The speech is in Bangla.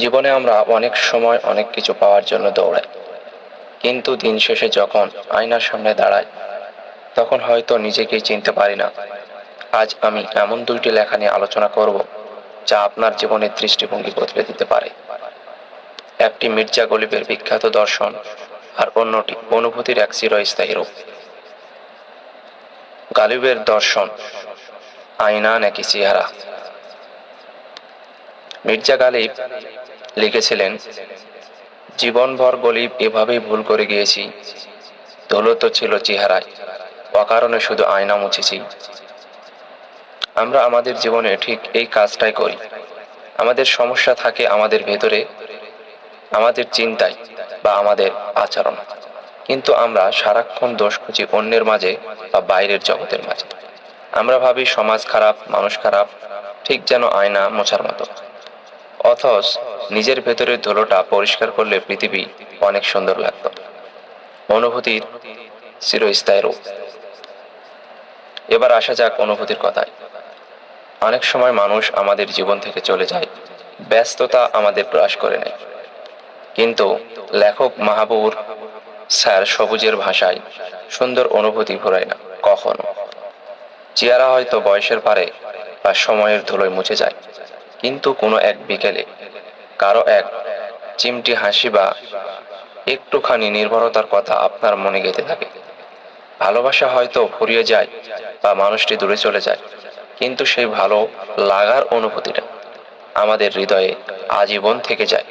জীবনে আমরা অনেক সময় অনেক কিছু পাওয়ার জন্য দৌড়াই, কিন্তু দিন শেষে যখন আয়নার সামনে দাঁড়াই তখন হয়তো নিজেকেই চিনতে পারি না। আজ আমি এমন দুইটি লেখা নিয়ে আলোচনা করব যা আপনার জীবনের দৃষ্টিভঙ্গি বদলে দিতে পারে। একটি মির্জা গলিবের বিখ্যাত দর্শন, আর অন্যটি অনুভূতির এক চিরস্থায়ী রূপ। গালিবের দর্শন, আয়না নাকি চেহারা। মির্জা গালিব লিখেছিলেন, জীবনভর গলিব এভাবেই ভুল করে গিয়েছি, দৌলত ছিল চেহারায়, অকারণে শুধু আয়না মুছেছি। আমরা আমাদের জীবনে ঠিক এই কাজটাই করি। আমাদের সমস্যা থাকে আমাদের ভেতরে, আমাদের চিন্তায় বা আমাদের আচরণ, কিন্তু আমরা সারাক্ষণ দোষ খুঁজি অন্যের মাঝে বা বাইরের জগতের মাঝে। আমরা ভাবি সমাজ খারাপ, মানুষ খারাপ, ঠিক যেন আয়না মোছার মতো। অথচ নিজের ভেতরের ধুলোটা পরিষ্কার করলে পৃথিবী অনেক সুন্দর লাগত। অনুভূতির চিরস্থায়ী রূপ। এবার আসা যাক অনুভূতির কথায়। অনেক সময় মানুষ আমাদের জীবন থেকে চলে যায়, ব্যস্ততা আমাদের গ্রাস করে নেয়, কিন্তু লেখক মাহবুবুর স্যার সবুজের ভাষায় সুন্দর অনুভূতি ঘুরায় না কখনো। চেহারা হয়তো বয়সের পারে বা সময়ের ধুলোয় মুছে যায়, কিন্তু কোনো এক বিকেলে কারো এক চিমটি হাসি বা একটুখানি নির্ভরতার কথা আপনার মনে গেঁথে থাকে। ভালোবাসা হয়তো ফুরিয়ে যায় বা মানুষটি দূরে চলে যায়, কিন্তু সেই ভালো লাগার অনুভূতিটা আমাদের হৃদয়ে আজীবন থেকে যায়।